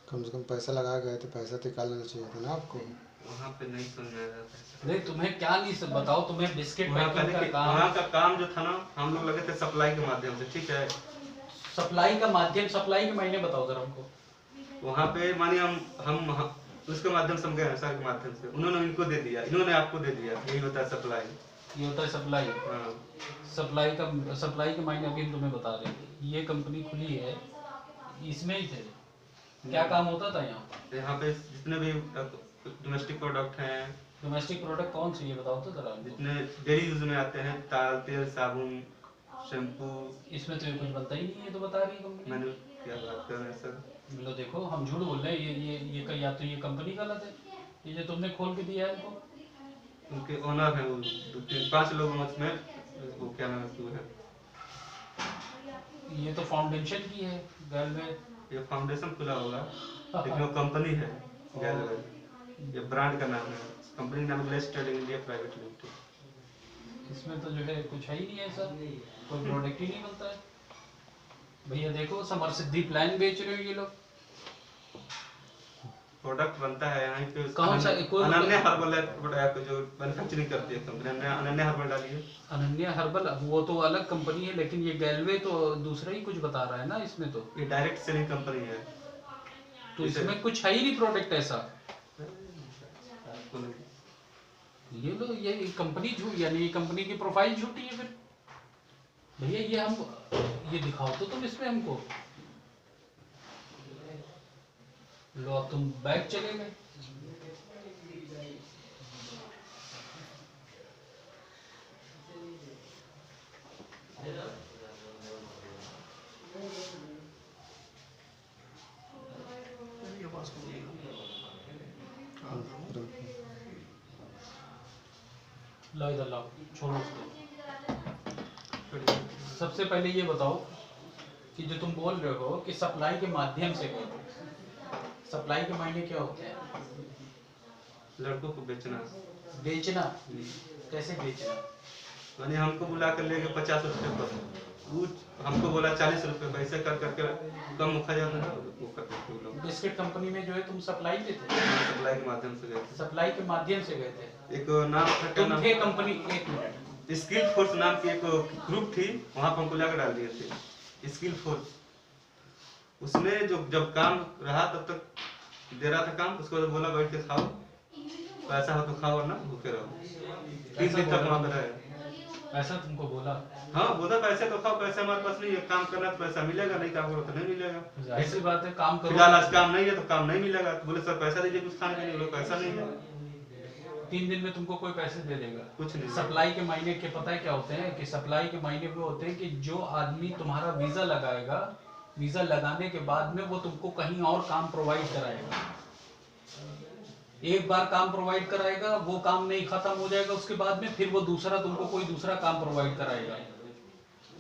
कम से कम पैसा लगा गए थे, पैसा तो निकाल लेना चाहिए था ना आपको। वहाँ पे नहीं समझ में आया पैसा। नहीं तुम्हें क्या नहीं सब बताओ, तुम्हें बिस्किट वहाँ पैकिंग का काम, वहाँ का काम जो था ना, हम लोग लगे थे सप्लाई के माध्यम से, ठीक है। सप्लाई का माध्यम, सप्लाई के महीने बताओ जरा हमको। वहाँ पे मानिए हम उसके माध्यम से हम गए सर के माध्यम से, उन्होंने इनको दे दिया, इन्होंने आपको दे दिया, यही होता है सप्लाई। ये होता है सप्लाई। हाँ। सप्लाई के मायने अभी हम तुम्हें बता रहे हैं। ये कंपनी खुली है, इसमें ही थे। क्या काम होता था यहाँ पे जितने भी डोमेस्टिक प्रोडक्ट हैं। डोमेस्टिक प्रोडक्ट कौन से, ये बताओ तो जरा। जितने डेली यूज में आते हैं, दाल, तेल, साबुन, शैम्पू। इसमें तो ये कुछ बनता ही नहीं है, तो बता रही है कंपनी। मैंने क्या बात कर रहे हैं सर। लो देखो, हम झूठ बोल रहे हैं। ये या तो ये कंपनी गलत है, ये जो तुमने खोल के दिया है इनको। उनके ओनर है वो 5 लोग उसमें, वो क्या नाम है। ये तो फाउंडेशन की है गैलवे। ये फाउंडेशन खुला होगा, लेकिन वो कंपनी है गैलवे, ये ब्रांड का नाम है। कंपनी नाम glace trading India private limited. इसमें तो जो है कुछ है ही नहीं ऐसा, कोई प्रोडक्ट ही नहीं बनता है। भैया देखो, समर सिद्धि प्लान बेच रहे हो ये लोग। प्रोडक्ट बनता है यहाँ पे। कौन सा? अनन्या हर्बल प्रोडक्ट जो मैन्युफैक्चरिंग करती है कंपनी, अनन्या हर्बल डाली है। अनन्या हर्बल वो तो अलग कंपनी है, लेकिन ये गैलवे तो दूसरा ही कुछ बता रहा है ना इसमें तो। ये डायरेक्ट सेलिंग कंपनी है, तो इसमें कुछ है ही नहीं प्रोडक्ट ऐसा। ये लो, ये कंपनी झूठ, यानी ये कंपनी की प्रोफाइल झूठी है फिर। भैया ये हम ये दिखाओ तो तुम इसमें हमको। लो अब तुम बैग चले गए। लो इधर लाओ, छोड़ो उसको। सबसे पहले ये बताओ कि जो तुम बोल रहे हो कि सप्लाई के माध्यम से गए, सप्लाई के मायने क्या होते हैं? लड़कों को बेचना। बेचना? कैसे बेचना? यानी हमको बुला कर ले गए 50 रुपये पर, वो हमको बोला 40 रुपये, पैसे कर करके कम खा जाता है वो करते लोग। बिस्किट कंपनी में जो है तुम सप्लाई पे थे? सप्लाई के माध्यम से गए थे। सप्लाई के माध्यम से गए थे। एक नाम था, क्या तुम नाम थे कंपनी, एक मिनट, स्किल फोर्स नाम की एक ग्रुप थी, वहाँ पर हमको लाकर डाल दिए थे स्किल फोर्स। उसमें जो जब काम रहा तब तक दे रहा था काम, उसको बाद बोला बैठ के खाओ, पैसा हो तो खाओ वरना भूखे रहो। 3 दिन तक वहाँ पे रहे। ऐसा तुमको बोला? हाँ बोला पैसे तो खाओ, पैसे हमारे पास नहीं है, काम करना तो पैसा मिलेगा, नहीं काम करो तो नहीं मिलेगा। ऐसी बात है, काम करो। फिलहाल आज काम नहीं है तो काम नहीं मिलेगा। बोले सर पैसा दीजिए कुछ खाने के लिए, बोले पैसा नहीं है। 3 दिन में तुमको कोई पैसे दे देगा? कुछ नहीं। सप्लाई के मायने के पता है क्या होते हैं? कि सप्लाई के मायने वो होते हैं कि जो आदमी तुम्हारा वीजा लगाएगा, वीजा लगाने के बाद में वो तुमको कहीं और काम प्रोवाइड कराएगा। एक बार काम प्रोवाइड कराएगा, वो काम नहीं खत्म हो जाएगा, उसके बाद में फिर वो दूसरा तुमको कोई दूसरा काम प्रोवाइड कराएगा।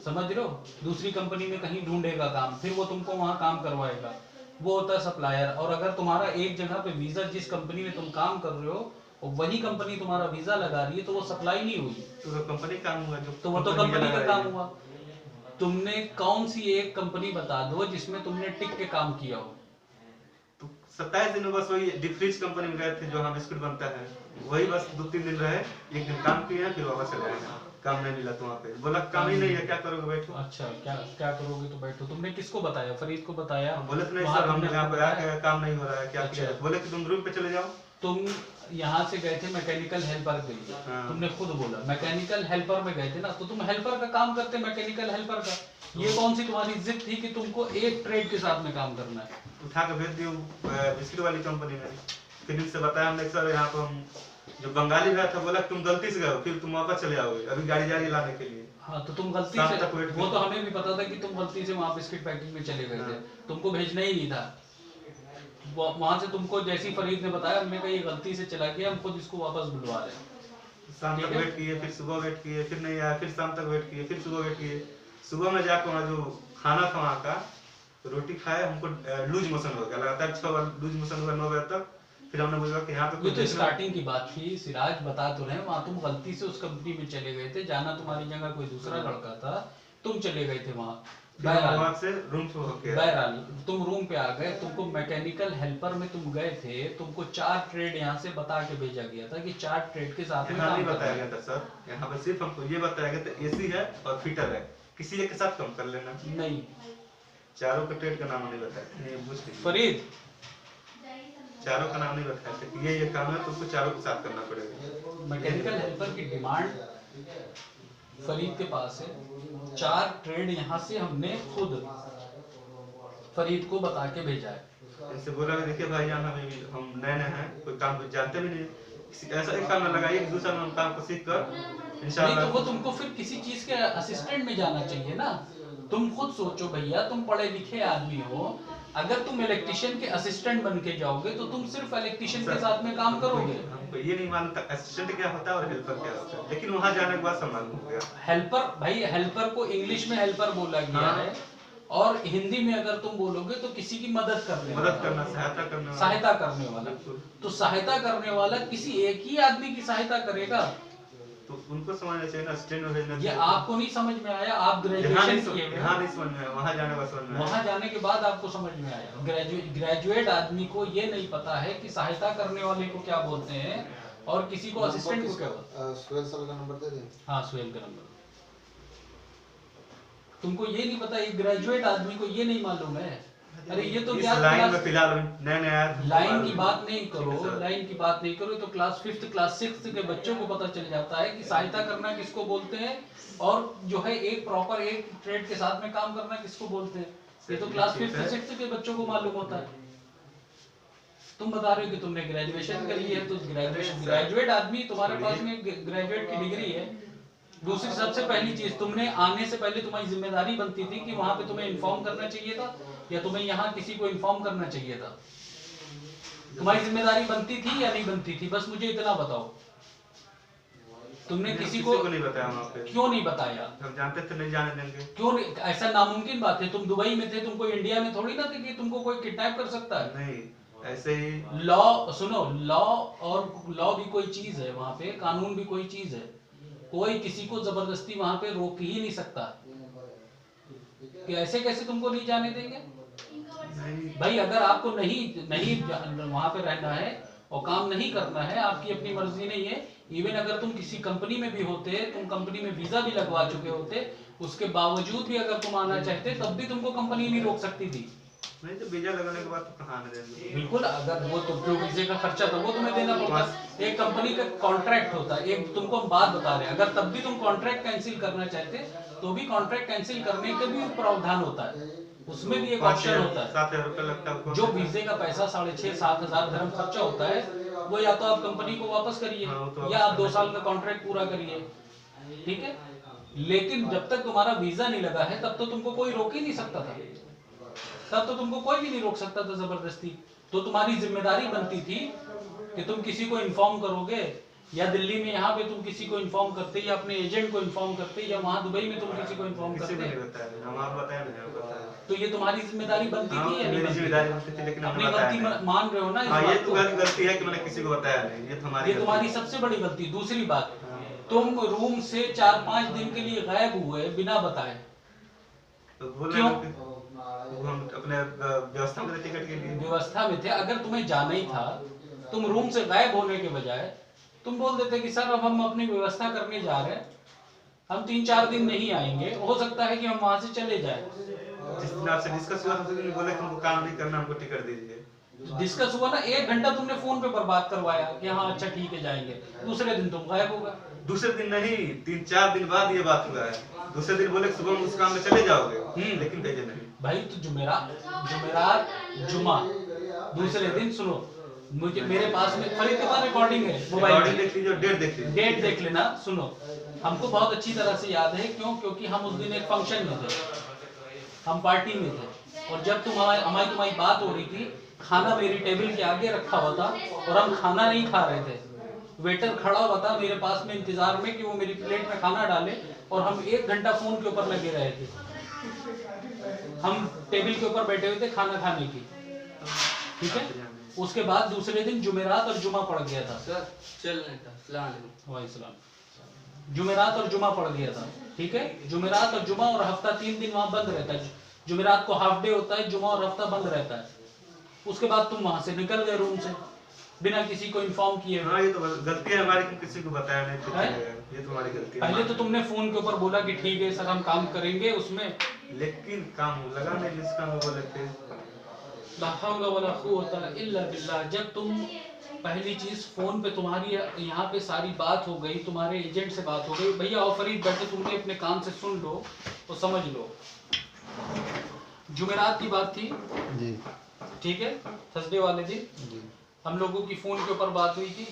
समझ रहे हो? दूसरी कंपनी में कहीं ढूंढेगा काम, फिर वो तुमको वहां काम करवाएगा। वो होता है सप्लायर। और अगर तुम्हारा एक जगह पे वीजा, जिस कंपनी में तुम काम कर रहे हो और वही कंपनी तुम्हारा वीजा लगा रही है, तो वो सप्लाई नहीं हुई, तो वो कंपनी काम हुआ। जो तो वो तो कंपनी का काम हुआ। तुमने कौन सी एक कंपनी बता दो जिसमें तुमने टिक के काम किया हो? तो 27 दिन में बस वही डिफ्रीज कंपनी में गए थे, जो यहाँ बिस्कुट बनता है, वही बस 2-3 दिन रहे, एक दिन काम किए हैं, फिर वापस चले गए। काम नहीं मिला तो वहाँ पे बोला काम ही नहीं है, क्या करोगे बैठो। अच्छा, क्या क्या करोगे तो बैठो। तुमने किसको बताया? फरीद को बताया? बोले तो नहीं सर, हम यहाँ पे आके काम नहीं हो रहा है, क्या किया। बोले कि तुम रूम पे चले जाओ। तुम यहाँ से गए थे मैकेनिकल हेल्पर के लिए। हाँ। तुमने खुद बोला मैकेनिकल हेल्पर में गए थे ना, तो तुम हेल्पर का काम करते, मैकेनिकल हेल्पर का। ये कौन सी तुम्हारी जिद थी कि तुमको एक ट्रेड के साथ में काम करना है? उठा के भेज दिए बिस्किट वाली कंपनी में। फिर इससे बताया हमने सर यहाँ पर हम, जो बंगाली गया था बोला तुम गलती से गए, फिर तुम वापस चले आओगे, अभी गाड़ी जा रही है लाने के लिए। हाँ तो तुम गलती शाम से, तक वेट वो तो हमें भी पता था कि तुम गलती से वहाँ बिस्किट पैकिंग में चले गए थे, तुमको भेजना ही नहीं था। वहां से तुमको जैसी फरीद ने बताया, हमने कहा ये गलती से चला गया, हम खुद इसको वापस बुलवा रहे हैं। शाम तक वेट किए, फिर सुबह वेट किए, फिर नहीं आया, फिर शाम तक वेट किए, फिर सुबह वेट किए। सुबह में जाकर वहाँ जो खाना था वहाँ का, तो रोटी खाए, हमको लूज मोशन हो गया, लगातार 6 बार लूज मोशन हुआ 9 बजे तक। फिर हमने बोला कि यहाँ पे ये तो स्टार्टिंग की बात थी, सिराज बता तो रहे, वहाँ तुम गलती से उस कंपनी में चले गए थे, जाना तुम्हारी जगह कोई दूसरा लड़का था, तुम चले गए थे वहां, फिर हम वहां से रूम से होके आए। बहरहाल तुम रूम पे आ गए, तुमको मैकेनिकल हेल्पर में तुम गए थे, तुमको 4 ट्रेड यहाँ से बता के भेजा गया था कि 4 ट्रेड के साथ में यहाँ नहीं काम बताया करना गया था सर, यहाँ पे सिर्फ हमको ये बताया गया था एसी है और फिटर है, किसी एक के साथ कम कर लेना। है। नहीं चारों के ट्रेड का नाम नहीं बताया, ये पूछ लीजिए। फरीद, चारों का नाम नहीं बताया था कि ये काम है, तुमको चारों के साथ करना पड़ेगा। मैकेनिकल हेल्पर की डिमांड फरीद के पास है, 4 ट्रेड यहाँ से हमने खुद फरीद को बता के भेजा है। इनसे बोला कि देखिए भाईजान, हमें भी हम नए नए हैं, कोई काम कुछ जानते भी नहीं, ऐसा एक काम न लगाइए कि दूसरा हम काम को सीख कर नहीं इंशाल्लाह। तो वो तुमको फिर किसी चीज के असिस्टेंट में जाना चाहिए ना। तुम खुद सोचो भैया, तुम पढ़े लिखे आदमी हो, अगर तुम इलेक्ट्रिशियन के असिस्टेंट बन के जाओगे तो तुम सिर्फ इलेक्ट्रिशियन के साथ में काम करोगे। हमको ये नहीं मालूम था असिस्टेंट क्या होता है और हेल्पर क्या होता है, लेकिन वहां जाने के बाद सब मालूम हो गया। हेल्पर भाई, हेल्पर को इंग्लिश में हेल्पर बोला गया हाँ। है, और हिंदी में अगर तुम बोलोगे तो किसी की मदद करने वाला। मदद करना, सहायता करना, सहायता करने वाला। बिल्कुल। तो सहायता करने वाला किसी एक ही आदमी की सहायता करेगा। तो उनको समझना चाहिए ना, असिस्टेंट में भेजना ये चाहिए। आपको नहीं समझ में आया, आप यहाँ ग्रेजुएशन नहीं किए हुए यहाँ हैं। नहीं समझ में आया, वहां जाने के बाद समझ में आया। वहां जाने के बाद आपको समझ में आया। ग्रेजुएट आदमी को ये नहीं पता है कि सहायता करने वाले को क्या बोलते हैं और किसी को असिस्टेंट को क्या बोलते हैं। सुहेल सर का नंबर दे दें। हाँ, सुहेल का नंबर। तुमको ये नहीं पता, एक ग्रेजुएट आदमी को ये नहीं मालूम है। अरे ये तो इस क्या लाइन में क्लास, फिलहाल नए नए आया, लाइन की बात नहीं करो, ठीक है सर। लाइन की बात नहीं करो। तो क्लास 5th क्लास 6th के बच्चों को पता चल जाता है कि सहायता करना किसको बोलते हैं, और जो है एक प्रॉपर एक ट्रेड के साथ में काम करना किसको बोलते हैं। ये तो क्लास 5th 6th के बच्चों को मालूम होता है। तुम बता रहे हो कि तुमने ग्रेजुएशन करी है, तो ग्रेजुएट आदमी, तुम्हारे पास में ग्रेजुएट की डिग्री है। दूसरी सबसे पहली चीज, तुमने आने से पहले तुम्हारी जिम्मेदारी बनती थी कि वहां पे तुम्हें इन्फॉर्म करना चाहिए था, या तुम्हें यहाँ किसी को इन्फॉर्म करना चाहिए था। तुम्हारी जिम्मेदारी बनती थी या नहीं बनती थी, बस मुझे इतना बताओ। तुमने किसी को नहीं बताया वहाँ पे। क्यों नहीं बताया? हम जानते थे नहीं जाने देंगे। क्यों नहीं? ऐसा नामुमकिन बात है। तुम दुबई में थे, तुमको इंडिया में थोड़ी ना थे कि तुमको कोई किडनैप कर सकता है। नहीं, ऐसे ही लॉ सुनो, लॉ और लॉ भी कोई चीज है, वहां पे कानून भी कोई चीज है। कोई किसी को जबरदस्ती वहां पे रोक ही नहीं सकता कि ऐसे कैसे तुमको नहीं जाने देंगे। नहीं, भाई अगर आपको नहीं वहां पे रहना है और काम नहीं करना है, आपकी अपनी मर्जी नहीं है, इवन अगर तुम किसी कंपनी में भी होते, तुम कंपनी में वीजा भी लगवा चुके होते, उसके बावजूद भी अगर तुम आना चाहते तब भी तुमको कंपनी नहीं रोक सकती थी। नहीं तो वीजा लगाने के बाद तो कहाँ आने देंगे। बिल्कुल, अगर वो तो जो वीजे का खर्चा था वो तुम्हें देना पड़ता। एक कंपनी का कॉन्ट्रैक्ट होता है, एक तुमको हम बात बता रहे हैं, अगर तब भी तुम कॉन्ट्रैक्ट कैंसिल करना चाहते तो भी कॉन्ट्रैक्ट कैंसिल करने का भी प्रावधान होता है, उसमें भी एक ऑप्शन होता है। 7,000 रुपये लगता है। जो वीजे का पैसा 6,500-7 हजार धर्म खर्चा होता है, वो या तो आप कंपनी को वापस करिए, हाँ, वो तो या आप 2 साल का कॉन्ट्रैक्ट पूरा करिए, ठीक है। लेकिन जब तक तुम्हारा वीजा नहीं लगा है तब तो तुमको कोई रोक ही नहीं सकता था, तब तो तुमको कोई भी नहीं रोक सकता था जबरदस्ती। तो तुम्हारी जिम्मेदारी बनती थी कि तुम किसी को इन्फॉर्म करोगे, या दिल्ली में यहाँ पे तुम किसी को इन्फॉर्म करते, या अपने एजेंट को इन्फॉर्म करते, या वहाँ दुबई में तुम किसी को इन्फॉर्म किसी को करते। नहीं बताया, हम आपको बताया नहीं, हमें बताया। तो ये तुम्हारी जिम्मेदारी बनती हाँ, थी या नहीं मेरी बनती जिम्मेदारी थी? बनती थी, लेकिन अपनी हमने बताया गलती नहीं। मान रहे हो ना इस हाँ, ये बात तो को? गलती है कि मैंने किसी को बताया नहीं, ये तो हमारी ये गलती तुम्हारी है। सबसे बड़ी गलती। दूसरी बात, तुम रूम से 4-5 दिन के लिए गायब हुए बिना बताए। तो बोल क्यों? रहे हैं कि वो हम अपने व्यवस्था में थे टिकट के लिए। व्यवस्था में थे, अगर तुम्हें जाना ही था, तुम रूम से गायब होने के बजाय तुम बोल देते कि सर अब हम अपनी व्यवस्था करने जा रहे हैं, हम 3-4 दिन नहीं आएंगे, हो सकता है कि हम वहां से चले जाए। जिस दिन आपसे डिस्कस हुआ था उस दिन बोले कि हमको काम नहीं करना, हमको टिकट दीजिए। डिस्कस हुआ ना, 1 घंटा तुमने फोन पे बर्बाद करवाया कि हाँ अच्छा ठीक है जाएंगे, दूसरे दिन तुम गायब हो गए। दूसरे दिन नहीं, 3-4 दिन बाद ये बात हुआ है। दूसरे दिन बोले सुबह में उस काम में चले जाओगे, लेकिन भेजे नहीं। भाई तो जुमेरात जुमा दूसरे दिन, सुनो मुझे, मेरे पास में फरीद के पास रिकॉर्डिंग है मोबाइल रिकॉर्डिंग में, देख लीजिए, डेट देख लीजिए। डेट देख लेना। सुनो, हमको बहुत अच्छी तरह से याद है, क्यों? क्योंकि हम उस दिन एक फंक्शन में थे, हम पार्टी में थे, और जब तुम्हारी बात हो रही थी, खाना मेरी टेबल के आगे रखा हुआ था और हम खाना नहीं खा रहे थे। वेटर खड़ा हुआ था मेरे पास में इंतजार में कि वो मेरी प्लेट में खाना डाले, और हम 1 घंटा फोन के ऊपर लगे रहे थे। हम टेबल के ऊपर बैठे हुए थे खाना खाने की, ठीक है। उसके बाद दूसरे दिन जुमेरात और जुमा पड़ गया था। सर चल नहीं था, सलाम अलैकुम। वालेकुम सलाम। जुमेरात और जुमा पड़ गया था। ठीक है, जुमेरात और जुमा और हफ्ता 3 दिन वहां बंद रहता है। जुमेरात को हाफ डे होता है, जुमा और हफ्ता बंद रहता है। उसके बाद तुम वहां से निकल गए रूम से बिना किसी को इन्फॉर्म किए। हाँ ये तो गलती है हमारी कि किसी को बताया नहीं फिर है? चलेगा। ये तो हमारी गलती है। पहले तो तुमने फोन के ऊपर बोला कि ठीक है सर हम काम करेंगे उसमें, लेकिन काम लगा नहीं जिस काम में बोले थे। ला हौला वला कुव्वता इल्ला बिल्लाह। जब तुम पहली चीज फोन पे तुम्हारी यहाँ पे सारी बात हो गई, तुम्हारे एजेंट से बात हो गई, भैया और फरीद बैठे, तुमने अपने कान से सुन लो तो समझ लो। जुमेरात की बात थी, जी ठीक है, थर्सडे वाले दिन जी हम लोगों की फोन के ऊपर बात हुई थी।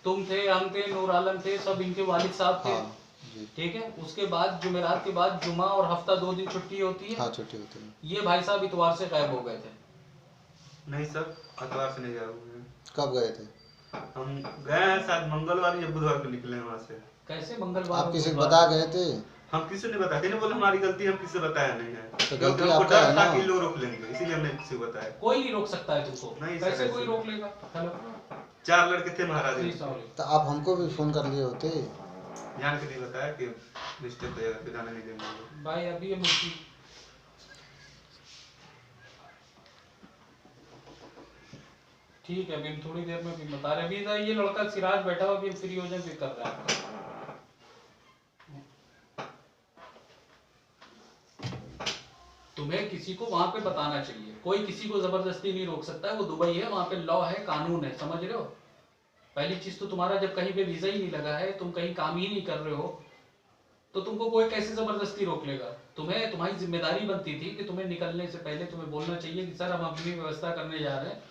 तुम थे, हम थे, नूर आलम थे, सब इनके वालिद साहब थे। हाँ जी ठीक है, उसके बाद जुमेरात के बाद जुमा और हफ्ता 2 दिन छुट्टी होती है। हाँ छुट्टी होती है। ये भाई साहब इतवार से गायब हो गए थे। नहीं सर अखबार से नहीं गए हुए हैं। कब गए थे? हम गए हैं शायद मंगलवार या बुधवार को निकले हैं वहाँ से। कैसे मंगलवार आप किसी को बुधवार? बता गए थे? हम किसी ने बताया नहीं, बोले हमारी गलती है, हम किसी से बताया नहीं है तो क्योंकि गलती हमको आपका डर है था ना। कि लोग रोक लेंगे, इसीलिए हमने किसी को बताया। कोई नहीं रोक सकता है तुमको। नहीं सर, कैसे ऐसे कोई नहीं। रोक लेगा? हेलो 4 लड़के थे महाराज जी सॉरी। तो आप हमको भी फोन कर लिए होते। जान के नहीं बताया कि मिस्टेक हो जाएगा, फिर आने नहीं देंगे। भाई अभी हम उसकी ठीक है, अभी हम थोड़ी देर में भी बता रहे। अभी ये लड़का सिराज बैठा हुआ, अभी फ्री हो जाए फिर कर रहा है। तुम्हें किसी को वहां पे बताना चाहिए, कोई किसी को जबरदस्ती नहीं रोक सकता है। वो दुबई है, वहां पे लॉ है, कानून है, समझ रहे हो। पहली चीज तो तुम्हारा जब कहीं पे वीजा ही नहीं लगा है, तुम कहीं काम ही नहीं कर रहे हो, तो तुमको कोई कैसे जबरदस्ती रोक लेगा। तुम्हें तुम्हारी जिम्मेदारी बनती थी कि तुम्हें निकलने से पहले तुम्हें बोलना चाहिए कि सर हम अपनी व्यवस्था करने जा रहे हैं,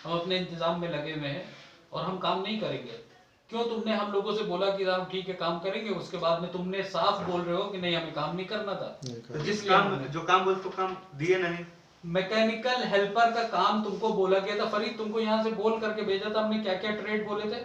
हम अपने इंतजाम में लगे हुए हैं और हम काम नहीं करेंगे। क्यों तुमने हम लोगों से बोला कि हम ठीक है काम करेंगे, उसके बाद में तुमने साफ बोल रहे हो कि नहीं हमें काम नहीं करना था। तो जिस काम जो काम बोले तो काम दिए नहीं। मैकेनिकल हेल्पर का काम तुमको बोला गया था। फरीद तुमको यहाँ से बोल करके भेजा था हमने, क्या क्या ट्रेड बोले थे?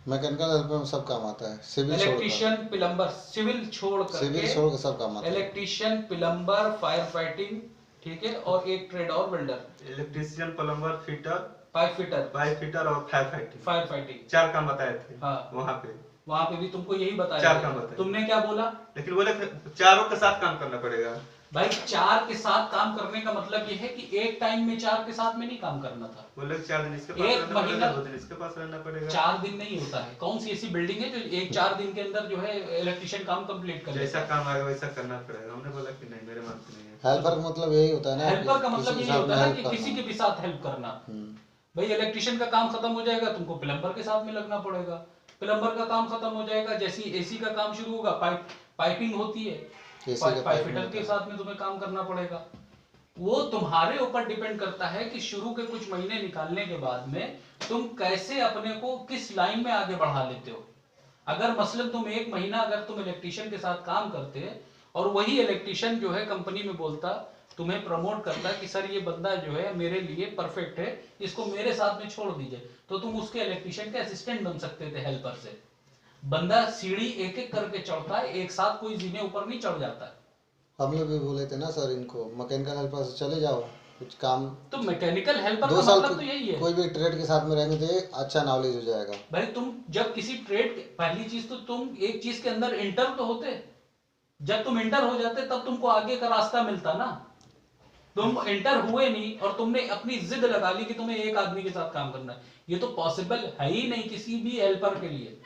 मैकेनिकल हेल्पर में सब काम आता है, सिविल छोड़ इलेक्ट्रिशियन, प्लम्बर, सिविल छोड़ के सब काम आता है। इलेक्ट्रिशियन, प्लम्बर, फायर फाइटिंग, ठीक है, और एक ट्रेड और welder. Electrician, plumber, fitter, pipe fitter, और फायर फाइटिंग। 4 काम बताए थे। हाँ। वहाँ पे भी तुमको यही बताया 4 काम बताए। तुमने क्या बोला? लेकिन बोले चारों के साथ काम करना पड़ेगा। भाई 4 के साथ काम करने का मतलब ये है कि एक टाइम में 4 के साथ में नहीं काम करना था। बोले 4 दिन इसके पास एक रहना महीना- पड़ेगा, 2 दिन इसके पास रहना पड़ेगा। 4 दिन नहीं होता है। कौन सी ऐसी बिल्डिंग है जो 4 दिन के अंदर जो है इलेक्ट्रिशियन काम कंप्लीट कर जैसा काम आएगा वैसा करना पड़ेगा। हमने बोला कि नहीं, मेरे मन से नहीं है। हेल्पर का मतलब यही होता है ना। हेल्पर का मतलब किसी यही के होता साथ है में कि help किसी करना। के भी साथ हेल्प करना। भाई इलेक्ट्रिशियन का काम खत्म हो जाएगा, तुमको प्लम्बर के साथ में लगना पड़ेगा। प्लम्बर का काम खत्म हो जाएगा, जैसे एसी का काम शुरू होगा, पाइपिंग होती है, पाइप फिटर के साथ में तुम्हें काम करना पड़ेगा। वो तुम्हारे ऊपर डिपेंड करता है कि शुरू के कुछ महीने निकालने के बाद में तुम कैसे अपने को किस लाइन में आगे बढ़ा लेते हो। अगर मसलन तुम 1 महीना अगर तुम इलेक्ट्रिशियन के साथ काम करते और वही इलेक्ट्रिशियन जो है कंपनी में बोलता, तुम्हें प्रमोट करता कि सर ये बंदा जो है मेरे लिए परफेक्ट है, इसको मेरे साथ में छोड़ दीजिए, तो तुम उसके इलेक्ट्रिशियन के असिस्टेंट बन सकते थे हेल्पर से। बंदा सीढ़ी एक एक करके चढ़ता है, एक साथ कोई जीने ऊपर नहीं चढ़ जाता है। हम लोग भी बोले थे ना सर इनको मैकेनिकल हेल्पर से चले जाओ, कुछ काम तो मैकेनिकल हेल्पर 2 का साल मतलब तो यही है। कोई भी ट्रेड के साथ में रहेंगे तो एक अच्छा नॉलेज हो जाएगा। भाई तुम जब किसी ट्रेड, पहली चीज तो तुम एक चीज के अंदर इंटर तो होते, जब तुम इंटर हो जाते तब तुमको आगे का रास्ता मिलता ना। तुम इंटर हुए नहीं और तुमने अपनी जिद लगा ली कि तुम्हें एक आदमी के साथ काम करना है। ये तो पॉसिबल है ही नहीं किसी भी हेल्पर के लिए।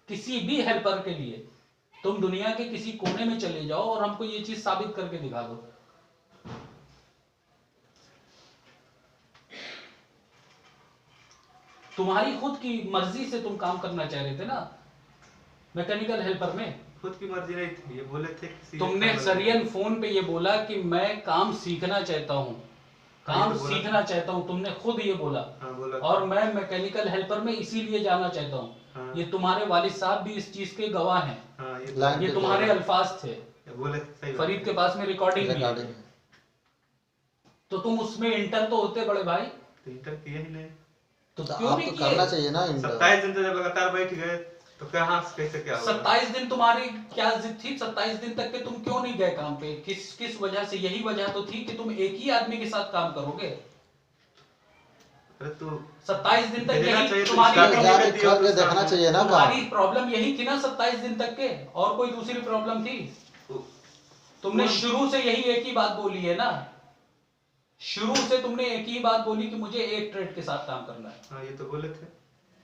किसी भी हेल्पर के लिए तुम दुनिया के किसी कोने में चले जाओ और हमको ये चीज साबित करके दिखा दो। तुम्हारी खुद की मर्जी से तुम काम करना चाह रहे थे ना मैकेनिकल हेल्पर में। खुद की मर्जी नहीं थी, ये बोले थे किसी तुमने सरियन फोन पे ये बोला कि मैं काम सीखना चाहता हूँ, काम तो बोला सीखना चाहता हूँ, तुमने खुद ये बोला। हाँ, बोला और मैं मैकेनिकल हेल्पर में इसीलिए जाना चाहता हूँ। हाँ। ये तुम्हारे वालिद साहब भी इस चीज के गवाह हैं। हाँ, लाइन ये पे तुम्हारे तो- अल्फाज थे। बोले सही बात फरीद के पास में रिकॉर्डिंग भी है। रिकॉर्डिंग है। तो तुम उसमें इंटर तो होते बड़े भाई, तो इंटर किए ही नहीं। तो तो क्यों आप नहीं तो किए? करना चाहिए ना इंटर। 27 दिन तो जब लगातार बैठ गए तो कहाँ से कैसे क्या होगा? 27 दिन तुम्हारी क्या जिद थी? 27 दिन तक के तुम क्यों नहीं गए काम पे? किस वजह से? यही वजह तो थी कि तुम एक ही आदमी के साथ काम करोगे। अरे तू 27 दिन तक देना यही चाहिए तो तुम्हारी स्टार्टिंग में जाके दिया करके तो देखना सामने। चाहिए ना तुम्हारी काम। प्रॉब्लम यही थी ना 27 दिन तक के, और कोई दूसरी प्रॉब्लम थी? तुमने शुरू से यही एक ही बात बोली है ना, शुरू से तुमने एक ही बात बोली कि मुझे एक ट्रेड के साथ काम करना है। हाँ ये तो बोले थे।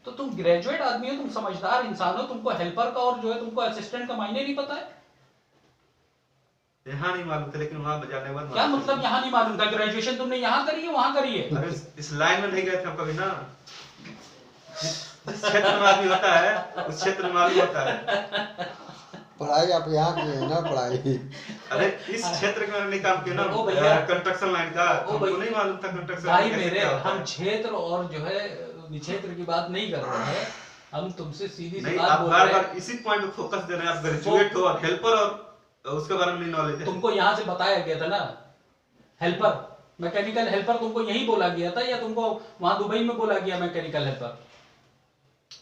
तो तुम ग्रेजुएट आदमी हो, तुम समझदार इंसान हो, तुमको हेल्पर का और जो है तुमको असिस्टेंट का मायने नहीं पता है? यहाँ नहीं मालूम था, लेकिन वहाँ जाने के बाद क्या मालूम मतलब यहाँ नहीं मालूम था? ग्रेजुएशन तुमने यहाँ करी है वहां करी है? था। अरे इस लाइन में नहीं गए थे हम कभी ना, जिस क्षेत्र में आदमी होता है उस क्षेत्र में मालूम होता है। पढ़ाई आप यहाँ की है ना पढ़ाई। अरे इस क्षेत्र में मैंने काम किया ना, ओ भैया, कंस्ट्रक्शन लाइन का, ओ हमको भाई, नहीं मालूम था कंस्ट्रक्शन भाई कैसे मेरे, क्या होता हम है। क्षेत्र और जो है क्षेत्र की बात नहीं कर रहे हैं, हम तुमसे सीधी सी नहीं, बात आप बोल बार रहे हैं। बार इसी पॉइंट पे फोकस दे रहे हैं। आप ग्रेजुएट हो और हेल्पर और उसके बारे में नहीं नॉलेज है। तुमको यहाँ से बताया गया था ना, हेल्पर, मैकेनिकल हेल्पर तुमको यही बोला गया था या तुमको वहां दुबई में बोला गया मैकेनिकल हेल्पर?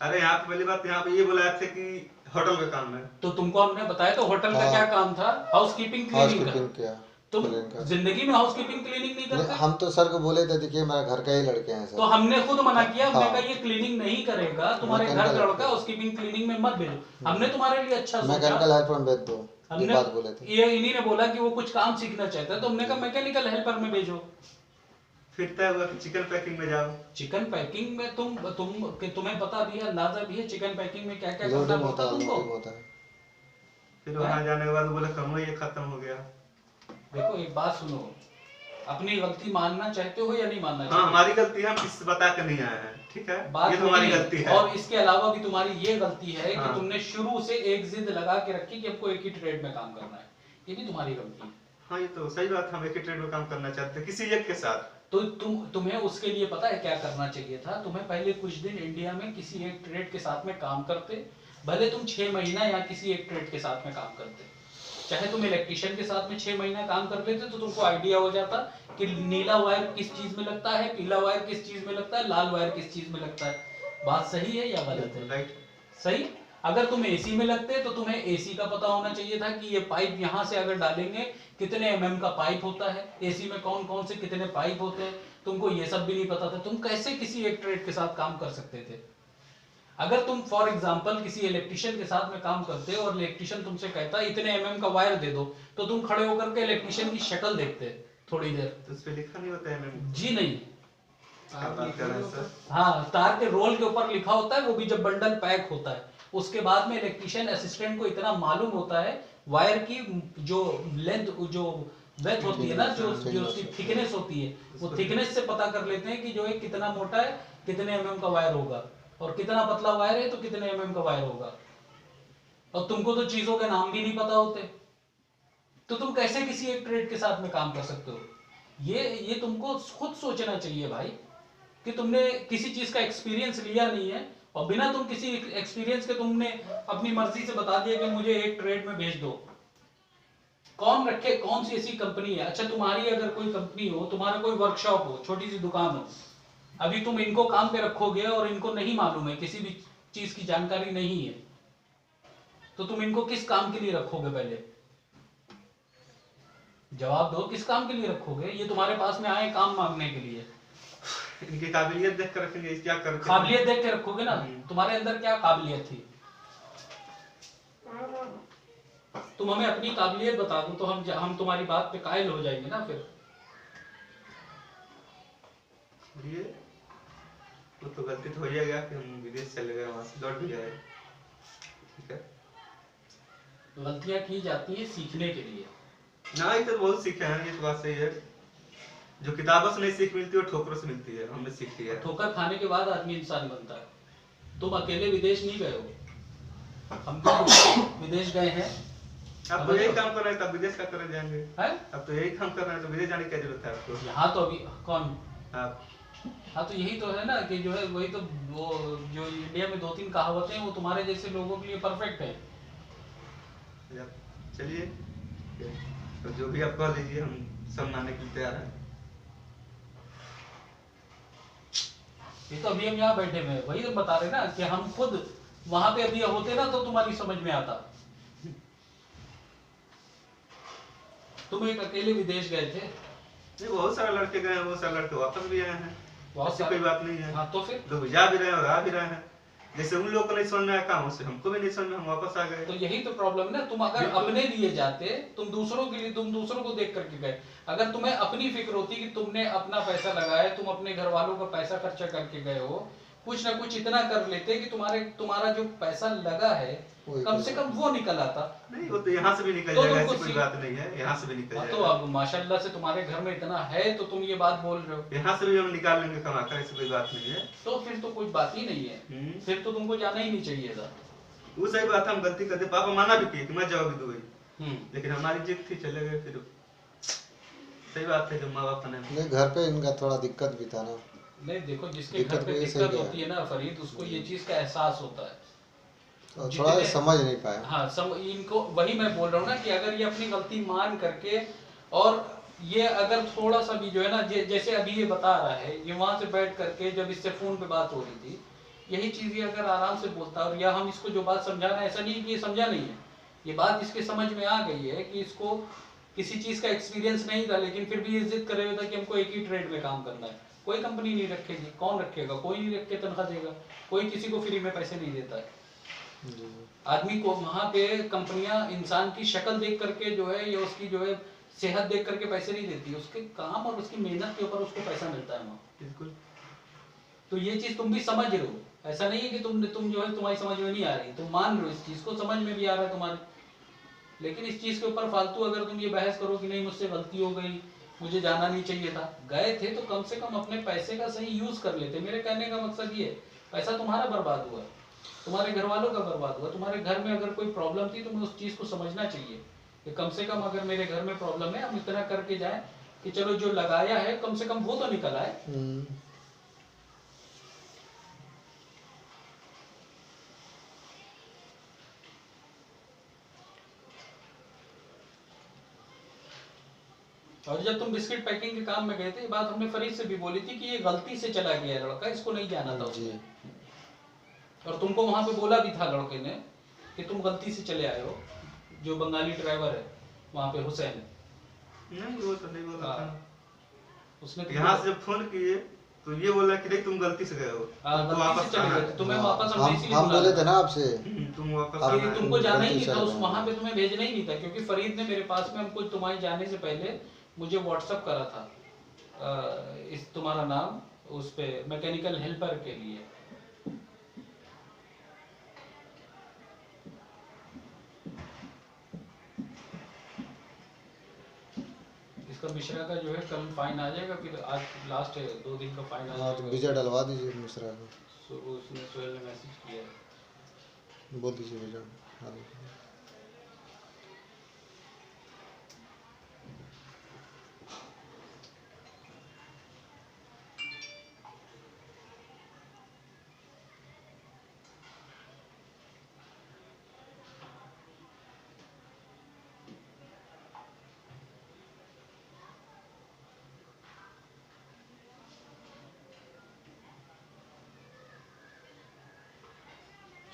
अरे यहाँ पे पहली बात, यहाँ पे ये बोला थे कि होटल का काम है। तो तुमको हमने बताया तो होटल का हाँ। क्या काम था? हाउसकीपिंग, क्लीनिंग हाउसकीपिंग का। किया। तुम क्लीनिंग का। जिंदगी में हाउसकीपिंग क्लीनिंग नहीं नहीं, करते? हम तो सर को बोले थे, देखिए मेरा घर का ही लड़के हैं तो सर। हमने खुद मना किया, हमने हाँ। कहा ये क्लीनिंग नहीं करेगा, तुम्हारे घर मैकेनिकल का लड़का हेल्पर। हाउसकीपिंग क्लीनिंग में मत भेजो। हमने तुम्हारे लिए अच्छा मैकेनिकल सोचा। हेल्पर में भेज दो, ये हमने बात बोले थे। ये इन्हीं ने बोला कि वो कुछ काम सीखना चाहता है, तो हमने कहा मैकेनिकल हेल्पर में भेजो। फिर तय हुआ कि चिकन पैकिंग में जाओ। चिकन पैकिंग में तुम्हें पता भी है, अंदाजा भी है चिकन पैकिंग में क्या क्या करना लोडिंग पड़ता होता है है, तुमको? लोडिंग होता है। फिर वहां जाने के बाद बोले कम ये खत्म हो गया। देखो एक बात सुनो, अपनी गलती मानना चाहते हो या नहीं मानना हाँ चाहते? हमारी गलती है, हम किसी से बता के नहीं आए हैं, ठीक है, बात ये तो हमारी वही है। गलती है। और इसके अलावा भी तुम्हारी ये गलती है कि हाँ। तुमने शुरू से एक जिद लगा के रखी कि हमको एक ही ट्रेड में काम करना है, ये भी तुम्हारी गलती है। हाँ ये तो सही बात है, हम एक ही ट्रेड में काम करना चाहते हैं किसी एक के साथ। तो तुम्हें उसके लिए पता है क्या करना चाहिए था? तुम्हें पहले कुछ दिन इंडिया में किसी एक ट्रेड के साथ में काम करते, भले तुम 6 महीना या किसी एक ट्रेड के साथ में काम करते, चाहे तुम इलेक्ट्रिशियन के साथ में 6 महीना काम कर लेते तो तुमको आइडिया हो जाता कि नीला वायर किस चीज में लगता है, पीला वायर किस चीज में लगता है, लाल वायर किस चीज में लगता है। बात सही है या गलत है? राइट। सही। अगर तुम एसी में लगते तो तुम्हें एसी का पता होना चाहिए था कि ये पाइप यहाँ से अगर डालेंगे कितने एमएम का पाइप होता है, एसी में कौन कौन से कितने पाइप होते हैं, तुमको ये सब भी नहीं पता था। तुम कैसे किसी एक ट्रेड के साथ काम कर सकते थे? अगर तुम फॉर एग्जांपल किसी इलेक्ट्रिशियन के साथ में काम करते और इलेक्ट्रिशियन तुमसे कहता इतने एमएम का वायर दे दो, तो तुम खड़े होकर के इलेक्ट्रिशियन की शक्ल देखते थोड़ी देर। तो उस पे लिखा नहीं होता है मैम। जी नहीं, क्या बात कर रहे हैं सर? हाँ, तार के रोल के ऊपर लिखा होता है, वो भी जब बंडल पैक होता है। उसके बाद में इलेक्ट्रिशियन असिस्टेंट को इतना मालूम होता है वायर की जो लेंथ, जो वेथ होती है ना, जो उसकी थिकनेस होती है, वो थिकनेस से पता कर लेते हैं कि जो है कितना मोटा है, कितने एमएम का वायर होगा, और कितना पतला वायर है तो कितने एमएम का वायर होगा। और तुमको तो चीजों के नाम भी नहीं पता होते, तो तुम कैसे किसी एक ट्रेड के साथ में काम कर सकते हो? ये तुमको खुद सोचना चाहिए भाई, कि तुमने किसी चीज का एक्सपीरियंस लिया नहीं है, और बिना तुम किसी एक्सपीरियंस के तुमने अपनी मर्जी से बता दिया कि मुझे एक ट्रेड में भेज दो। कौन रखे? कौन सी ऐसी कंपनी है? अच्छा, तुम्हारी अगर कोई कंपनी हो, तुम्हारा कोई वर्कशॉप हो, छोटी सी दुकान हो, अभी तुम इनको काम पे रखोगे और इनको नहीं मालूम है, किसी भी चीज की जानकारी नहीं है, तो तुम इनको किस काम के लिए रखोगे? पहले जवाब दो, किस काम के लिए रखोगे? ये तुम्हारे पास में आए काम मांगने के लिए, इनकी काबिलियत देख कर रखेंगे, क्या करते हैं। काबिलियत देख के रखोगे ना। तुम्हारे अंदर क्या काबिलियत थी? तुम हमें अपनी काबिलियत बता दो तो हम तुम्हारी बात पे कायल हो जाएंगे ना फिर। ये वो तो गलती तो हो ही गया कि हम विदेश चले गए, वहां से लौट भी आए, ठीक है। गलतियां की जाती है सीखने के लिए। ना ये तो बहुत सीखे हैं, ये तो बात सही है। जो किताबों से नहीं सीख मिलती वो ठोकरों से मिलती है, हमने सीख लिया है। ठोकर खाने के बाद आदमी इंसान बनता है। तुम अकेले विदेश नहीं गए हो, हम तो विदेश गए हैं। अब तो यही काम कर रहे हैं, तब विदेश का करने जाएंगे। है? अब तो यही काम कर रहे हैं, तो विदेश जाने की क्या जरूरत है आपको? यहाँ तो अभी कौन? आप हाँ, तो यही तो है ना कि जो है वही तो, वो जो इंडिया में 2-3 कहावतें हैं वो तुम्हारे जैसे लोगों के लिए परफेक्ट है। चलिए, तो जो भी आप कह लीजिए, हम सब मानने के लिए तैयार हैं। ये तो अभी हम यहाँ बैठे हुए हैं, वही तो बता रहे ना कि हम खुद वहां पे अभी होते ना तो तुम्हारी समझ में आता। तुम एक अकेले विदेश गए थे। नहीं, बहुत सारे लड़के गए हैं, बहुत सारे लड़के वापस भी आए हैं। बहुत ऐसी सारे- कोई बात नहीं है। हाँ तो फिर लोग जा भी रहे हैं और आ भी रहे हैं। जैसे उन लोगों को नहीं समझ में आया काम, उससे हमको भी नहीं समझ में, हम वापस आ गए। तो यही तो प्रॉब्लम है ना। तुम अगर बिल्कुल। अपने लिए जाते, तुम दूसरों के लिए, तुम दूसरों को देख करके गए। अगर तुम्हें अपनी फिक्र होती कि तुमने अपना पैसा लगाया, तुम अपने घर वालों का पैसा खर्चा करके गए हो, कुछ ना कुछ इतना कर लेते कि तुम्हारा जो पैसा लगा है वो कम निकल से कम वो निकल आता। नहीं, वो तो यहाँ से भी निकल तो जाएगा, तुमको ऐसी कोई सी- बात नहीं है, यहाँ से भी निकल हाँ, तो जाएगा। अब माशाल्लाह से तुम्हारे घर में इतना है तो तुम ये बात बोल रहे हो, यहाँ से भी हम निकाल लेंगे कमा कर, ऐसी कोई बात नहीं है। तो फिर तो कोई बात ही नहीं है। फिर तो तुमको जाना ही नहीं चाहिए था। वो सही बात है, हम गलती करते, पापा माना भी किए कि मैं जाओ भी दुबई, हम्म। लेकिन हमारी जिद थी, चले गए फिर। सही बात है, जब माँ बाप ने नहीं, घर पे इनका थोड़ा दिक्कत भी था ना। नहीं देखो, जिसके दिक्कत घर पे वही सही दिक्कत है। होती है ना फरीद, उसको ये चीज का एहसास होता है। तो थोड़ा जितने- समझ नहीं पाया। हाँ, इनको वही मैं बोल रहा हूँ ना कि अगर ये अपनी गलती मान करके, और ये अगर थोड़ा सा भी जो है ना, जैसे अभी ये बता रहा है, ये वहां से बैठ करके जब इससे फोन पे बात हो रही थी, यही चीज ये अगर आराम से बोलता, और या हम इसको जो बात समझाना है, ऐसा नहीं कि ये समझा नहीं है, ये बात इसके समझ में आ गई है कि इसको किसी चीज का एक्सपीरियंस नहीं था, लेकिन फिर भी ये जिद करे हुए था कि हमको एक ही ट्रेड में काम करना है। कोई कंपनी नहीं रखेगी, कौन रखेगा? कोई नहीं रख के तनख्वाह देगा, कोई किसी को फ्री में पैसे नहीं देता है। जी। आदमी को वहां पे कंपनियां इंसान की शक्ल देख करके जो है, या उसकी जो है सेहत देख करके पैसे नहीं देती, उसके काम और उसकी मेहनत के ऊपर उसको पैसा मिलता है वहाँ। बिल्कुल। तो ये चीज तुम भी समझ रहे हो, ऐसा नहीं है कि तुम जो है तुम्हारी समझ में नहीं आ रही, तुम मान रहे हो इस चीज को, समझ में भी आ रहा है तुम्हारे। लेकिन इस चीज के ऊपर फालतू अगर तुम ये बहस करो कि नहीं मुझसे गलती हो गई, मुझे जाना नहीं चाहिए था, गए थे तो कम से कम अपने पैसे का सही यूज कर लेते। मेरे कहने का मकसद ये है, पैसा तुम्हारा बर्बाद हुआ, तुम्हारे घर वालों का बर्बाद हुआ, तुम्हारे घर में अगर कोई प्रॉब्लम थी, तुम्हें उस चीज को समझना चाहिए कि कम से कम अगर मेरे घर में प्रॉब्लम है, हम इतना करके जाए कि चलो जो लगाया है कम से कम वो तो निकल आए। और जब तुम बिस्किट पैकिंग के काम में गए थे, ये बात हमने फरीद से भी बोली थी कि ये गलती से चला गया है लड़का, इसको नहीं जाना था जी। उसमें। और तुमको वहां पे बोला भी था लड़के ने कि तुम गलती से चले आए हो, जो बंगाली ड्राइवर है वहां पे हुसैन, नहीं, वो तो नहीं बोला था। उसने यहाँ से जब फोन किए तो ये बोला कि नहीं तुम गलती से गए हो, तुमको गलती वापस से चले आना गए है। थे, तुम्हें वापस हमने इसीलिए हम बुलाया बोले थे था। ना आपसे। तुम वापस अब- कि आना है। तुमको जाना ही गलती नहीं से था, उस चले वहां गए। पे तुम्हें भेजना ही नहीं था, क्योंकि फरीद ने मेरे पास में हमको तुम्हारे जाने से पहले मुझे व्हाट्सअप करा था इस तुम्हारा नाम उस पे मैकेनिकल हेल्पर के लिए। इसका मिश्रा का जो है कल फाइन आ जाएगा, फिर आज लास्ट है, 2 दिन का फाइन आ हाँ, तो जाएगा। वीजा डलवा दीजिए मिश्रा को, उसने सोहेल ने मैसेज किया है। बोल दीजिए वीजा। हाँ।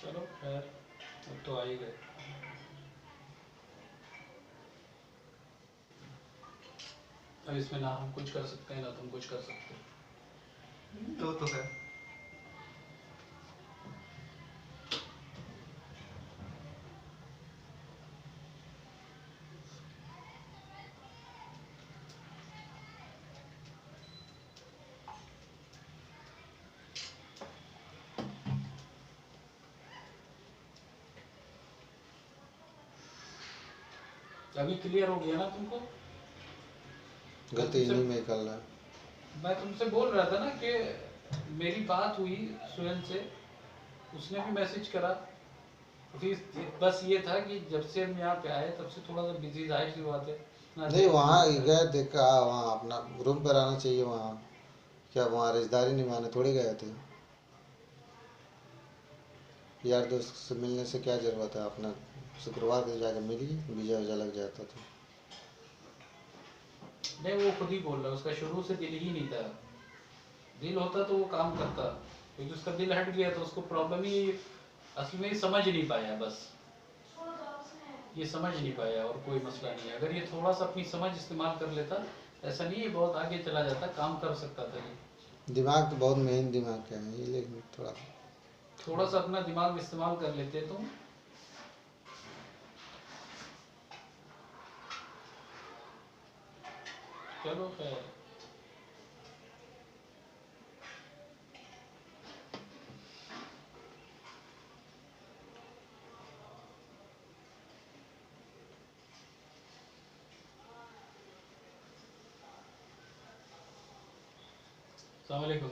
चलो खैर, अब तो आ ही गए। अब इसमें ना हम कुछ कर सकते हैं ना तुम कुछ कर सकते हो। वो तो है। अभी क्लियर हो गया ना तुमको? गलती इन्हीं में कर रहा है। मैं तुमसे बोल रहा था ना कि मेरी बात हुई सोहेल से, उसने भी मैसेज करा, फिर बस ये था कि जब से हम यहाँ पे आए तब से थोड़ा सा बिजी, जाहिर सी बात है ना। नहीं, वहाँ गए देखा, वहाँ अपना रूम पर आना चाहिए। वहाँ क्या वहाँ रिश्तेदारी निभाने थोड़ी गए थे? यार दोस्त से मिलने से क्या जरूरत है? अपना शुक्रवार को जाकर मिलिए, वीजा वीजा लग जाता था। नहीं, वो खुद ही बोल रहा है, उसका शुरू से दिल ही नहीं था। दिल होता तो वो काम करता, क्योंकि उसका दिल हट गया तो उसको प्रॉब्लम ही असल में समझ नहीं पाया, बस ये समझ नहीं पाया और कोई मसला नहीं है। अगर ये थोड़ा सा अपनी समझ इस्तेमाल कर लेता, ऐसा नहीं है बहुत आगे चला जाता, काम कर सकता था ये। दिमाग तो बहुत मेहनत दिमाग का है ये, लेकिन थोड़ा सा अपना दिमाग इस्तेमाल कर लेते तुम। चलो खैर। अस्सलाम वालेकुम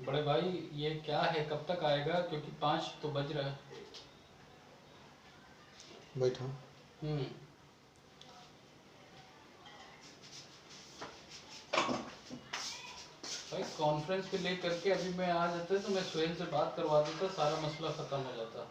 बड़े भाई, ये क्या है, कब तक आएगा? क्योंकि 5 तो बज रहा है। बैठो। भाई कॉन्फ्रेंस पे ले करके अभी मैं आ जाता तो मैं सुहेल से बात करवा देता, सारा मसला खत्म हो जाता।